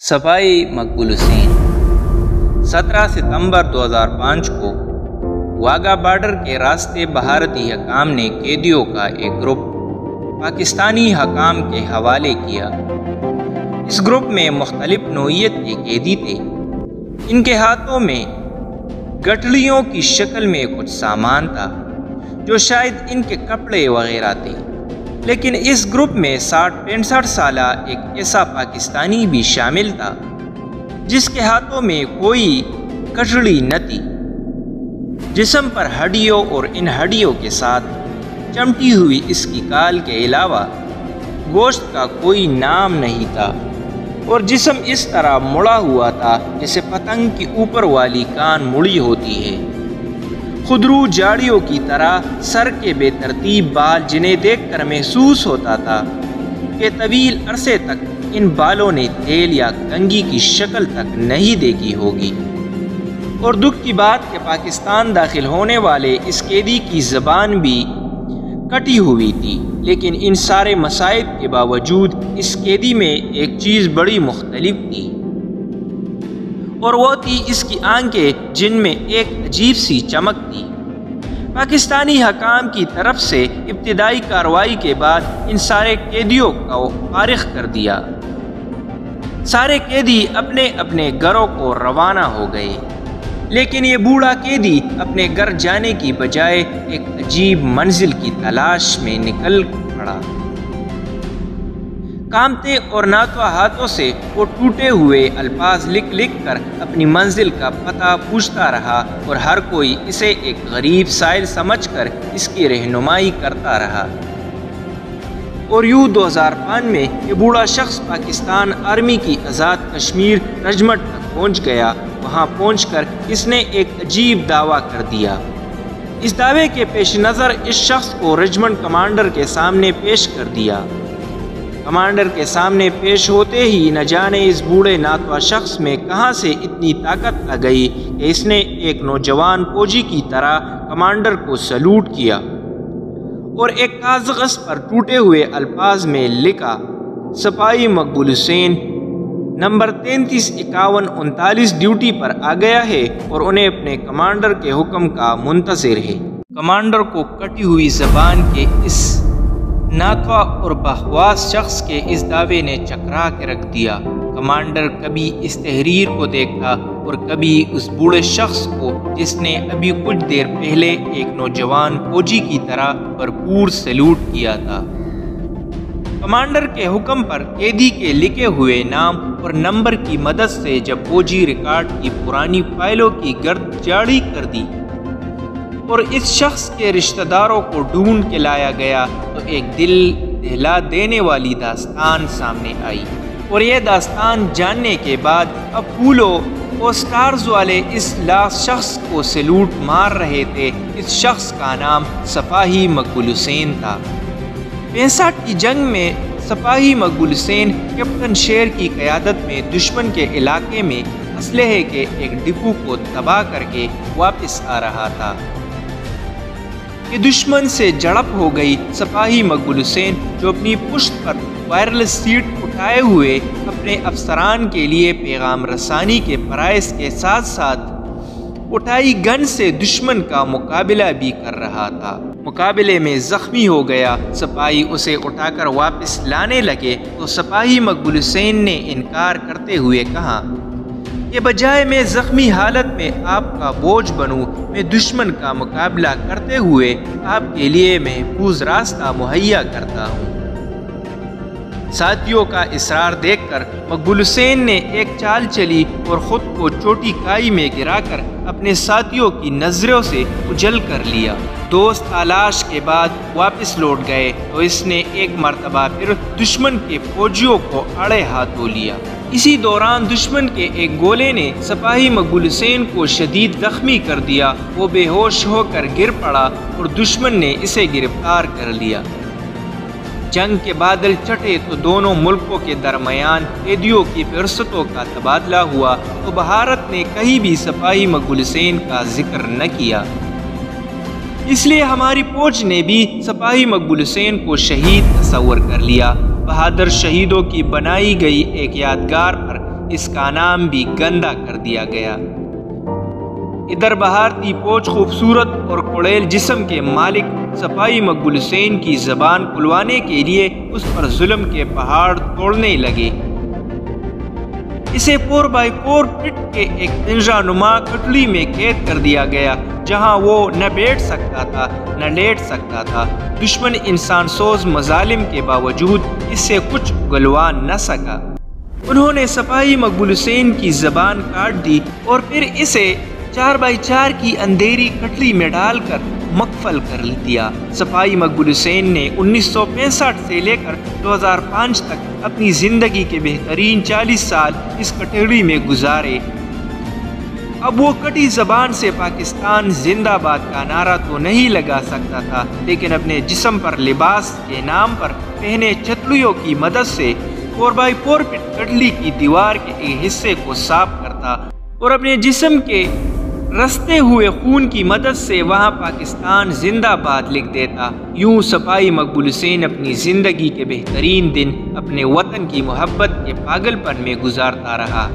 सफाई मकबूल हुसैन 17 सितंबर 2005 को वाघा बॉर्डर के रास्ते भारतीय हकाम ने कैदियों का एक ग्रुप पाकिस्तानी हकाम के हवाले किया। इस ग्रुप में मुख्तलिफ नौइयत के कैदी थे। इनके हाथों में गठड़ियों की शक्ल में कुछ सामान था जो शायद इनके कपड़े वगैरह थे, लेकिन इस ग्रुप में 60-65 साल एक ऐसा पाकिस्तानी भी शामिल था जिसके हाथों में कोई गठड़ी न थी। जिस्म पर हड्डियों और इन हड्डियों के साथ चमटी हुई इसकी काल के अलावा गोश्त का कोई नाम नहीं था, और जिस्म इस तरह मुड़ा हुआ था जैसे पतंग की ऊपर वाली कान मुड़ी होती है। खुदरू झाड़ियों की तरह सर के बेतरतीब बाल, जिन्हें देखकर महसूस होता था कि तवील अरसे तक इन बालों ने तेल या कंघी की शक्ल तक नहीं देखी होगी। और दुख की बात कि पाकिस्तान दाखिल होने वाले इस कैदी की ज़बान भी कटी हुई थी, लेकिन इन सारे मसाइब के बावजूद इस कैदी में एक चीज़ बड़ी मुख्तलिफ थी, और वो थी इसकी आंखें, जिनमें एक अजीब सी चमक थी। पाकिस्तानी हकाम की तरफ से इब्तिदाई कार्रवाई के बाद इन सारे कैदियों को फारिग कर दिया। सारे कैदी अपने अपने घरों को रवाना हो गए, लेकिन ये बूढ़ा कैदी अपने घर जाने की बजाय एक अजीब मंजिल की तलाश में निकल पड़ा। कांपते और नातवा हाथों से वो टूटे हुए अल्फाज लिख लिख कर अपनी मंजिल का पता पूछता रहा, और हर कोई इसे एक गरीब साइल समझकर इसकी रहनुमाई करता रहा। और यूँ 2005 में ये बूढ़ा शख्स पाकिस्तान आर्मी की आज़ाद कश्मीर रजमट तक पहुँच गया। वहाँ पहुँचकर इसने एक अजीब दावा कर दिया। इस दावे के पेश नज़र इस शख्स को रेजिमेंट कमांडर के सामने पेश कर दिया। कमांडर के सामने पेश होते ही न जाने इस बूढ़े नातवा शख्स में कहां से इतनी ताकत आ गई कि इसने एक नौजवान फौजी की तरह कमांडर को सलूट किया, और एक कागज़ पर टूटे हुए अल्फाज में लिखा, सफाई मकबूल हुसैन नंबर 335139 ड्यूटी पर आ गया है और उन्हें अपने कमांडर के हुक्म का मुंतज़िर है। कमांडर को कटी हुई ज़बान के इस नातवा और बहवास शख्स के इस दावे ने चकरा के रख दिया। कमांडर कभी इस तहरीर को देखता और कभी उस बूढ़े शख्स को जिसने अभी कुछ देर पहले एक नौजवान फौजी की तरह भरपूर सैल्यूट किया था। कमांडर के हुक्म पर कैदी के लिखे हुए नाम और नंबर की मदद से जब फौजी रिकॉर्ड की पुरानी फाइलों की गर्द जारी कर दी और इस शख्स के रिश्तेदारों को ढूंढ के लाया गया, तो एक दिल दहला देने वाली दास्तान सामने आई। और यह दास्तान जानने के बाद अब फूलों और स्टार्स वाले इस लाश शख्स को सैल्यूट मार रहे थे। इस शख्स का नाम सफाई मकबूल हुसैन था। 65 की जंग में सफाई मकबूल हुसैन कैप्टन शेर की क़यादत में दुश्मन के इलाके में असलहे के एक डिपो को तबाह करके वापस आ रहा था कि दुश्मन से झड़प हो गई। सफाई मकबूल हुसैन, जो अपनी पुश्त पर वायरलेस सीट उठाए हुए अपने अफसरान के लिए पैगाम रसानी के फराइज़ के साथ साथ उठाई गन से दुश्मन का मुकाबला भी कर रहा था, मुकाबले में जख्मी हो गया। सिपाही उसे उठाकर वापस लाने लगे तो सफाई मकबूल हुसैन ने इनकार करते हुए कहा कि बजाय मैं जख्मी हालत में आपका बोझ बनूं, मैं दुश्मन का मुकाबला करते हुए आपके लिए महफूज रास्ता मुहैया करता हूं। साथियों का इसरार देखकर मकबूल हुसैन ने एक चाल चली और ख़ुद को चोटी काई में गिराकर अपने साथियों की नज़रों से उजल कर लिया। दोस्त तलाश के बाद वापस लौट गए तो इसने एक मर्तबा फिर दुश्मन के फौजियों को अड़े हाथों लिया। इसी दौरान दुश्मन के एक गोले ने सफाई मकबूल हुसैन को शदीद जख्मी कर दिया। वो बेहोश होकर गिर पड़ा और दुश्मन ने इसे गिरफ्तार कर लिया। जंग के बादल चटे तो दोनों मुल्कों के दरमियान कैदियों की फ़िरसतों का तबादला हुआ, तो भारत ने कहीं भी सफाई मकबूल हुसैन का जिक्र न किया। इसलिए हमारी फौज ने भी सफाई मकबूल हुसैन को शहीद तस्वर कर लिया। बहादुर शहीदों की बनाई गई एक यादगार पर اس کا نام بھی گندا کر دیا گیا۔ ادھر بھارتی فوج خوبصورت اور کڑیل جسم کے مالک سپاہی مقبول حسین کی زبان کھلوانے کے لیے اس پر ظلم کے پہاڑ توڑنے لگے۔ اسے 4x4 فٹ کے ایک پنجرہ نما کٹڑی میں قید کر دیا گیا، جہاں وہ نہ بیٹھ سکتا تھا نہ لیٹ سکتا تھا۔ دشمن انسان سوز مظالم کے باوجود اس سے کچھ گلوا نہ سکا۔ انہوں نے سپاہی مقبول حسین کی زبان کاٹ دی اور پھر اسے 4x4 کی اندھیری کٹڑی میں ڈال کر مقفل کر دیا۔ سپاہی مقبول حسین نے 1965 سے لے کر 2005 تک اپنی زندگی کے بہترین 40 سال اس کٹڑی میں گزارے۔ اب وہ کٹی زبان سے پاکستان زندہ باد کا نعرہ تو نہیں لگا سکتا تھا، لیکن اپنے جسم پر لباس کے نام پر پہنے چتڑیوں کی مدد سے 4x4 فٹ کٹڑی کی دیوار کے ایک حصے کو صاف کرتا اور اپنے جسم کے رستے ہوئے خون کی مدد سے وہاں پاکستان زندہ باد لکھ دیتا۔ یوں سپاہی مقبول حسین اپنی زندگی کے بہترین دن اپنے وطن کی محبت کے پاگل پن میں گزارتا رہا۔